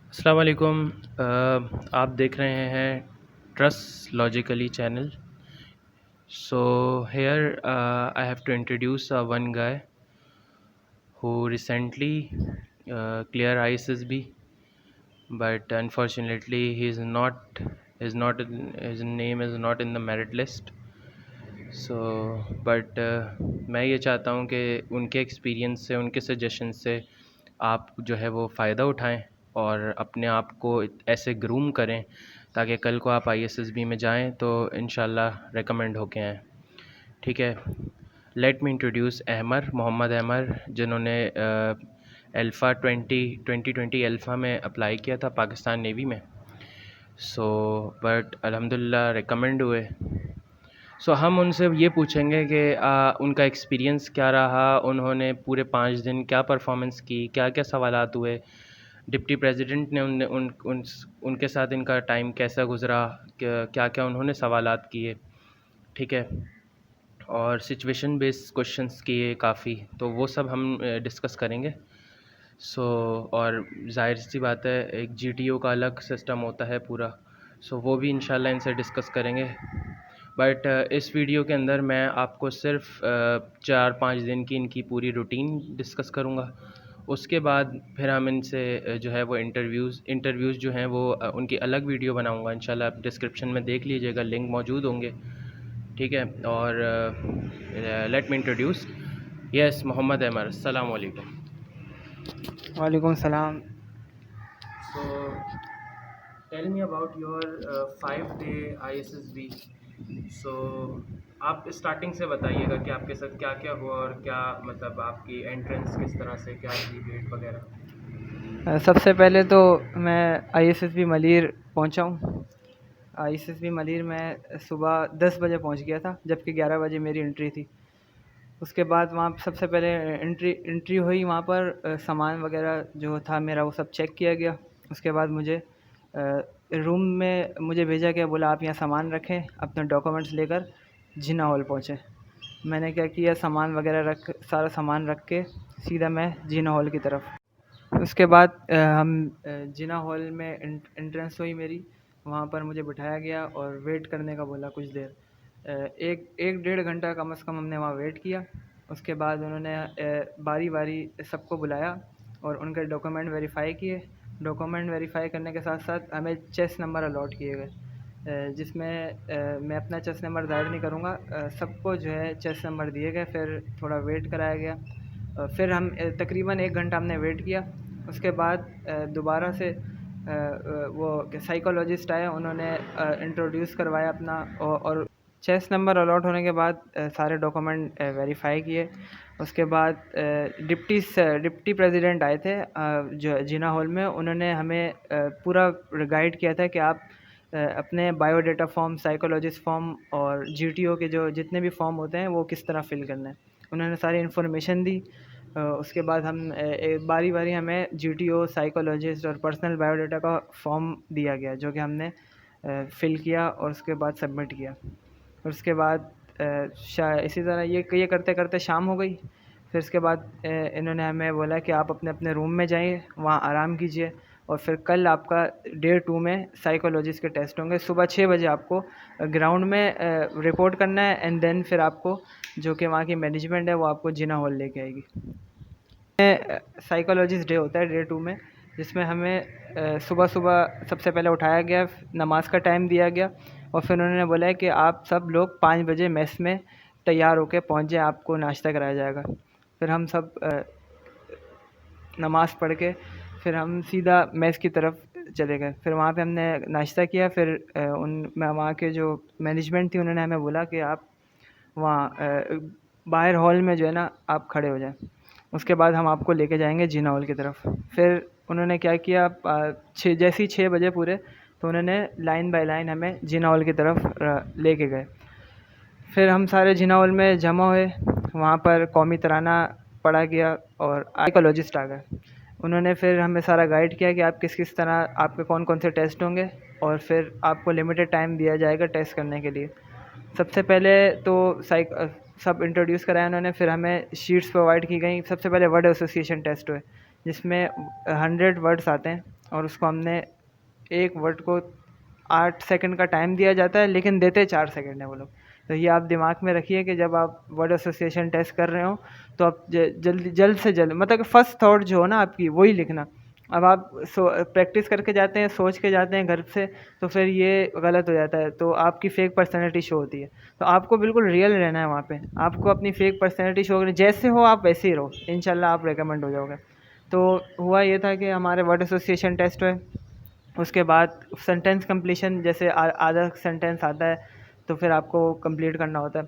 अस्सलाम वालेकुम। आप देख रहे हैं Trust Logically channel. So here I have to introduce one guy who recently clear ISSB, but unfortunately his name is not in the merit list. So but मैं ये चाहता हूँ कि उनके एक्सपीरियंस से, उनके सजेशन से आप जो है वो फ़ायदा उठाएं और अपने आप को ऐसे ग्रूम करें ताकि कल को आप ISSB में जाएं तो इंशाल्लाह रेकमेंड होके आएँ। ठीक है। Let me introduce Ahmar, Mohammad Ahmar, जिन्होंने अल्फ़ा 2020 अल्फ़ा में अप्लाई किया था पाकिस्तान नेवी में। सो बट अल्हम्दुलिल्लाह रिकमेंड हुए। सो हम उनसे ये पूछेंगे कि उनका एक्सपीरियंस क्या रहा, उन्होंने पूरे 5 दिन क्या परफॉर्मेंस की, क्या क्या सवालात हुए, डिप्टी प्रेसिडेंट ने उनके साथ इनका टाइम कैसा गुज़रा, क्या क्या उन्होंने सवालात किए। ठीक है। और सिचुएशन बेस्ड क्वेश्चंस किए काफ़ी, तो वो सब हम डिस्कस करेंगे। सो और ज़ाहिर सी बात है, एक GTO का अलग सिस्टम होता है पूरा, सो वो भी इंशाल्लाह इनसे डिस्कस करेंगे। बट इस वीडियो के अंदर मैं आपको सिर्फ 4-5 दिन की इनकी पूरी रूटीन डिस्कस करूँगा। उसके बाद फिर हम इनसे जो है वो इंटरव्यूज़ जो हैं वो उनकी अलग वीडियो बनाऊँगा इंशाल्लाह। आप डिस्क्रिप्शन में देख लीजिएगा, लिंक मौजूद होंगे। ठीक है। और let me introduce yes Mohammad Ahmar. अस्सलाम वालेकुम। वालेकुम सलाम। So tell me about your 5-day ISSB. So आप स्टार्टिंग से बताइएगा कि आपके साथ क्या क्या हुआ और क्या मतलब आपकी एंट्रेंस किस तरह से क्या थी, डेट वगैरह। सबसे पहले तो मैं ISSB मलीर पहुंचा हूं। ISSB मलीर में सुबह 10 बजे पहुंच गया था, जबकि 11 बजे मेरी एंट्री थी। उसके बाद वहाँ सबसे पहले एंट्री हुई। वहाँ पर सामान वगैरह जो था मेरा वो सब चेक किया गया। उसके बाद मुझे रूम में मुझे भेजा गया, बोला आप यहाँ सामान रखें, अपने डॉक्यूमेंट्स लेकर जिन्ना हॉल पहुँचे। मैंने क्या किया, सारा सामान रख के सीधा मैं जिन्ना हॉल की तरफ। उसके बाद हम जिन्ना हॉल में एंट्रेंस हुई मेरी। वहाँ पर मुझे बिठाया गया और वेट करने का बोला कुछ देर। एक एक डेढ़ घंटा कम से कम हमने वहाँ वेट किया। उसके बाद उन्होंने बारी बारी सबको बुलाया और उनके डॉक्यूमेंट वेरीफाई किए। डॉक्यूमेंट वेरीफाई करने के साथ साथ हमें चेस्ट नंबर अलॉट किए गए, जिसमें मैं अपना चेस्ट नंबर ज़ाहिर नहीं करूँगा। सबको जो है चेस्ट नंबर दिए गए। फिर थोड़ा वेट कराया गया। फिर हम तकरीबन 1 घंटा हमने वेट किया। उसके बाद दोबारा से वो साइकोलॉजिस्ट आए, उन्होंने इंट्रोड्यूस करवाया अपना। और चेस्ट नंबर अलॉट होने के बाद सारे डॉक्यूमेंट वेरीफाई किए। उसके बाद डिप्टी प्रेसिडेंट आए थे जो जिन्ना हॉल में। उन्होंने हमें पूरा गाइड किया था कि आप अपने बायोडाटा फॉर्म, साइकोलॉजिस्ट फॉर्म और GTO के जो जितने भी फॉर्म होते हैं वो किस तरह फिल करना है। उन्होंने सारी इन्फॉर्मेशन दी। उसके बाद हम बारी बारी हमें GTO, साइकोलॉजिस्ट और पर्सनल बायोडाटा का फॉर्म दिया गया, जो कि हमने फ़िल किया और उसके बाद सबमिट किया। और उसके बाद इसी तरह ये करते करते शाम हो गई। फिर उसके बाद इन्होंने हमें बोला कि आप अपने अपने रूम में जाइए, वहाँ आराम कीजिए और फिर कल आपका डे 2 में साइकोलॉजिस्ट के टेस्ट होंगे। सुबह 6 बजे आपको ग्राउंड में रिपोर्ट करना है एंड देन फिर आपको जो कि वहाँ की मैनेजमेंट है वो आपको जिन्ना हॉल लेके आएगी। साइकोलॉजिस्ट डे होता है डे 2 में, जिसमें हमें सुबह सुबह सबसे पहले उठाया गया, नमाज का टाइम दिया गया और फिर उन्होंने बोला है कि आप सब लोग 5 बजे मेस में तैयार होकर पहुँच जाएँ, आपको नाश्ता कराया जाएगा। फिर हम सब नमाज़ पढ़ के फिर हम सीधा मेस की तरफ चले गए। फिर वहाँ पे हमने नाश्ता किया। फिर वहाँ के जो मैनेजमेंट थी उन्होंने हमें बोला कि आप वहाँ बाहर हॉल में जो है ना आप खड़े हो जाएं। उसके बाद हम आपको लेके जाएंगे जिन्ना हॉल की तरफ। फिर उन्होंने क्या किया, जैसे ही 6 बजे पूरे, तो उन्होंने लाइन बाय लाइन हमें जिन्ना हॉल की तरफ लेके गए। फिर हम सारे जिन्ना हॉल में जमा हुए। वहाँ पर कौमी तराना पढ़ा गया और साइकोलॉजिस्ट आ गए। उन्होंने फिर हमें सारा गाइड किया कि आप किस किस तरह आपके कौन कौन से टेस्ट होंगे और फिर आपको लिमिटेड टाइम दिया जाएगा टेस्ट करने के लिए। सबसे पहले तो सब इंट्रोड्यूस कराया उन्होंने। फिर हमें शीट्स प्रोवाइड की गई। सबसे पहले वर्ड एसोसिएशन टेस्ट हुए, जिसमें 100 वर्ड्स आते हैं और उसको हमने एक वर्ड को 8 सेकंड का टाइम दिया जाता है, लेकिन देते 4 सेकंड है वो लोग। तो ये आप दिमाग में रखिए कि जब आप वर्ड एसोसिएशन टेस्ट कर रहे हो तो आप जल्द से जल्द, मतलब कि फर्स्ट थॉट जो हो ना आपकी वही लिखना। अब आप प्रैक्टिस करके जाते हैं, सोच के जाते हैं घर से, तो फिर ये गलत हो जाता है, तो आपकी फेक पर्सनैलिटी शो होती है। तो आपको बिल्कुल रियल रहना है वहाँ पे, आपको अपनी फेक पर्सनैलिटी शो करनी, जैसे हो आप वैसे ही रहो, इंशाल्लाह आप रिकमेंड हो जाओगे। तो हुआ ये था कि हमारे वर्ड एसोसिएशन टेस्ट हुए, उसके बाद सेंटेंस कंप्लीशन, जैसे आधा सेंटेंस आता है तो फिर आपको कंप्लीट करना होता है।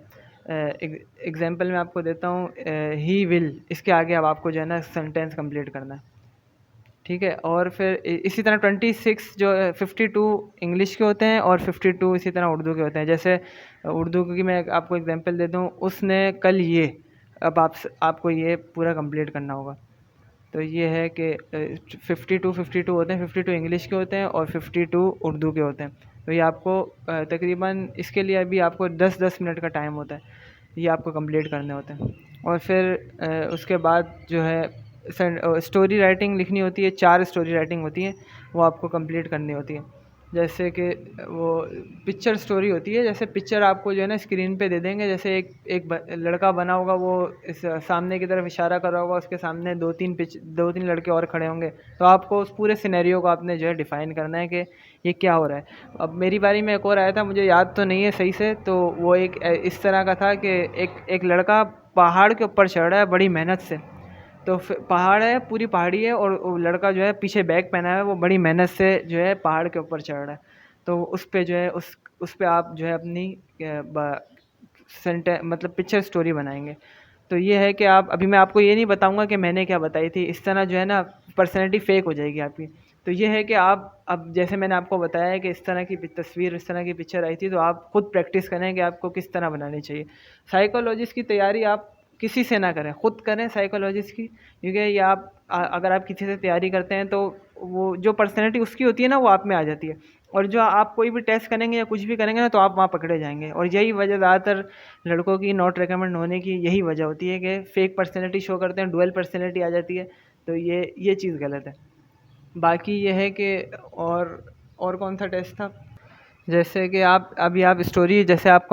एग्जांपल मैं आपको देता हूँ, ही विल, इसके आगे अब आपको जो है ना सेंटेंस कंप्लीट करना है, ठीक है। और फिर इसी तरह 26 जो 52 इंग्लिश के होते हैं और 52 इसी तरह उर्दू के होते हैं। जैसे उर्दू की मैं आपको एग्जांपल दे दूँ, उसने कल ये, अब आपको ये पूरा कंप्लीट करना होगा। तो ये है कि 52 होते हैं, 52 इंग्लिश के होते हैं और 52 उर्दू के होते हैं। तो ये आपको तकरीबन इसके लिए अभी आपको 10-10 मिनट का टाइम होता है, ये आपको कंप्लीट करने होते हैं। और फिर उसके बाद जो है स्टोरी राइटिंग लिखनी होती है, 4 स्टोरी राइटिंग होती है, वो आपको कंप्लीट करनी होती है। जैसे कि वो पिक्चर स्टोरी होती है, जैसे पिक्चर आपको जो है ना स्क्रीन पे दे देंगे, जैसे एक लड़का बना होगा, वो इस सामने की तरफ इशारा कर रहा होगा, उसके सामने 2-3 लड़के और खड़े होंगे, तो आपको उस पूरे सिनेरियो को आपने जो है डिफ़ाइन करना है कि ये क्या हो रहा है। अब मेरी बारी में एक और आया था, मुझे याद तो नहीं है सही से, तो वो एक इस तरह का था कि एक लड़का पहाड़ के ऊपर चढ़ रहा है बड़ी मेहनत से। तो पहाड़ है, पूरी पहाड़ी है, और वो लड़का जो है पीछे बैग पहना है, वो बड़ी मेहनत से जो है पहाड़ के ऊपर चढ़ रहा है। तो उस पे जो है उस पे आप जो है अपनी मतलब पिक्चर स्टोरी बनाएंगे। तो ये है कि आप, अभी मैं आपको ये नहीं बताऊंगा कि मैंने क्या बताई थी, इस तरह जो है ना पर्सनैलिटी फेक हो जाएगी आपकी। तो ये है कि आप, अब जैसे मैंने आपको बताया है कि इस तरह की तस्वीर, इस तरह की पिक्चर आई थी, तो आप खुद प्रैक्टिस करें कि आपको किस तरह बनानी चाहिए। साइकोलॉजिस्ट की तैयारी आप किसी से ना करें, खुद करें साइकोलॉजिस्ट की, क्योंकि ये आप अगर आप किसी से तैयारी करते हैं तो वो जो पर्सनैलिटी उसकी होती है ना वो आप में आ जाती है, और जो आप कोई भी टेस्ट करेंगे या कुछ भी करेंगे ना तो आप वहाँ पकड़े जाएंगे। और यही वजह ज़्यादातर लड़कों की नॉट रिकमेंड होने की यही वजह होती है कि फेक पर्सनैलिटी शो करते हैं, डुअल पर्सनैलिटी आ जाती है। तो ये चीज़ गलत है। बाकी ये है कि और कौन सा टेस्ट था, जैसे कि आप स्टोरी, जैसे आप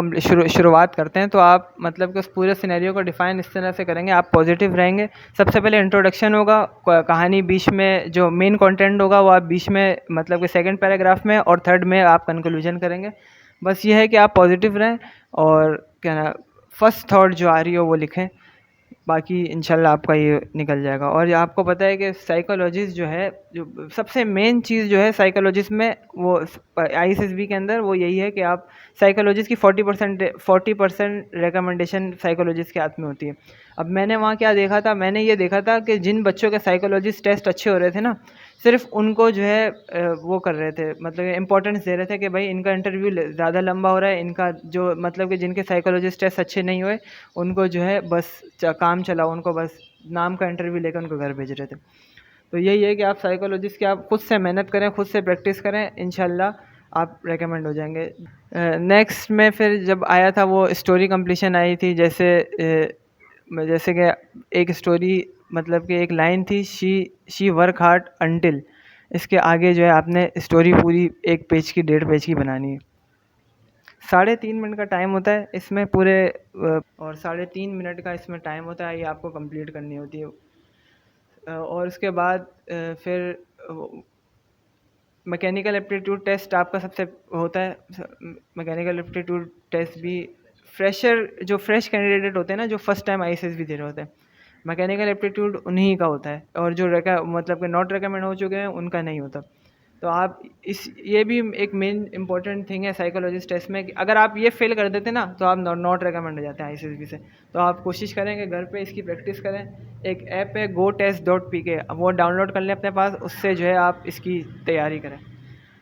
शुरुआत करते हैं तो आप मतलब कि उस पूरे सिनेरियो को डिफ़ाइन इस तरह से करेंगे, आप पॉजिटिव रहेंगे। सबसे पहले इंट्रोडक्शन होगा, कहानी बीच में जो मेन कंटेंट होगा वो आप बीच में, मतलब कि सेकंड पैराग्राफ में, और थर्ड में आप कंक्लूजन करेंगे। बस ये है कि आप पॉजिटिव रहें, और क्या ना, फर्स्ट थॉट जो आ रही हो वो लिखें, बाकी इंशाल्लाह आपका ये निकल जाएगा। और ये आपको पता है कि साइकोलॉजिस्ट जो है, जो सबसे मेन चीज़ जो है साइकोलॉजिस्ट में, वो आईएसएसबी के अंदर वो यही है कि आप साइकोलॉजिस्ट की 40% रिकमेंडेशन साइकोलॉजिस्ट के हाथ में होती है। अब मैंने वहाँ क्या देखा था, मैंने ये देखा था कि जिन बच्चों के साइकोलॉजिस्ट टेस्ट अच्छे हो रहे थे ना, सिर्फ उनको जो है वो कर रहे थे, मतलब इम्पोर्टेंस दे रहे थे कि भाई इनका इंटरव्यू ज़्यादा लंबा हो रहा है, इनका जो मतलब कि जिनके साइकोलॉजिस्ट टेस्ट अच्छे नहीं हुए उनको जो है बस काम चलाओ, उनको बस नाम का इंटरव्यू लेकर उनको घर भेज रहे थे। तो यही है कि आप साइकोलॉजिस्ट की आप खुद से मेहनत करें, खुद से प्रैक्टिस करें, इंशाल्लाह आप रेकमेंड हो जाएंगे। नेक्स्ट में फिर जब आया था वो स्टोरी कंप्लीशन आई थी, जैसे कि एक स्टोरी, मतलब कि एक लाइन थी, शी वर्क हार्ड अंटिल, इसके आगे जो है आपने स्टोरी पूरी 1 पेज की 1.5 पेज की बनानी है। 3.5 मिनट का टाइम होता है इसमें पूरे, और 3.5 मिनट का इसमें टाइम होता है, ये आपको कंप्लीट करनी होती है। और उसके बाद फिर मैकेनिकल एप्टीट्यूड टेस्ट आपका सबसे होता है। मैकेनिकल एप्टीट्यूड टेस्ट भी जो फ्रेश कैंडिडेट होते हैं ना, जो फर्स्ट टाइम आईएसएस भी दे रहे होते हैं, मैकेनिकल एप्टीट्यूड उन्हीं का होता है, और जो मतलब कि नॉट रिकमेंड हो चुके हैं उनका नहीं होता। तो आप ये भी एक मेन इंपॉर्टेंट थिंग है साइकोलॉजिस्ट टेस्ट में कि अगर आप ये फेल कर देते ना तो आप नॉट रिकमेंड हो जाते हैं आईसीएसबी से। तो आप कोशिश करें कि घर पे इसकी प्रैक्टिस करें। एक ऐप है GoTest.pk, वो डाउनलोड कर लें अपने पास, उससे जो है आप इसकी तैयारी करें,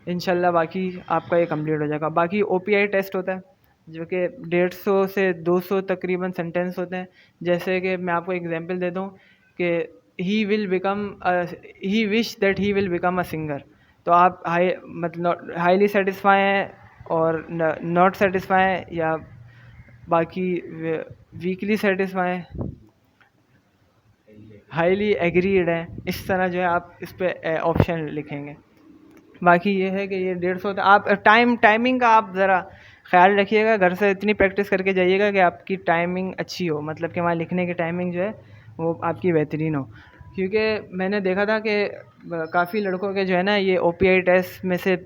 इंशाल्लाह बाकी आपका ये कंप्लीट हो जाएगा। बाकी ओपीआई टेस्ट होता है जो कि 150 से 200 तकरीबन सेंटेंस होते हैं। जैसे कि मैं आपको एग्जांपल दे दूं कि he wish that he will become a singer, तो आप मतलब हाईली सेटिस्फाई हैं और नॉट सेटिस्फाई हैं, या बाकी वीकली सेटिस्फाई हैं, हाईली एग्रीड है, इस तरह जो है आप इस पर ऑप्शन लिखेंगे। बाकी ये है कि ये 150 आप टाइमिंग का आप ज़रा ख्याल रखिएगा, घर से इतनी प्रैक्टिस करके जाइएगा कि आपकी टाइमिंग अच्छी हो, मतलब कि वहाँ लिखने की टाइमिंग जो है वो आपकी बेहतरीन हो। क्योंकि मैंने देखा था कि काफ़ी लड़कों के जो है ना ये OPI टेस्ट में से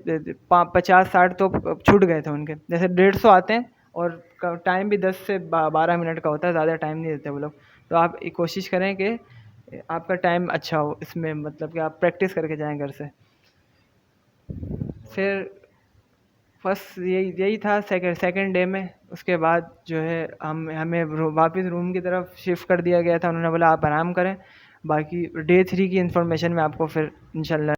50-60 तो छूट गए थे उनके। जैसे 150 आते हैं और टाइम भी 10 से 12 मिनट का होता है, ज़्यादा टाइम नहीं देते वो लोग। तो आप कोशिश करें कि आपका टाइम अच्छा हो इसमें, मतलब कि आप प्रैक्टिस करके जाएँ घर से। फिर फर्स्ट यही था सेकंड डे में। उसके बाद जो है हमें वापस रूम की तरफ शिफ्ट कर दिया गया था। उन्होंने बोला आप आराम करें, बाकी डे 3 की इन्फॉर्मेशन मैं आपको फिर इंशाल्लाह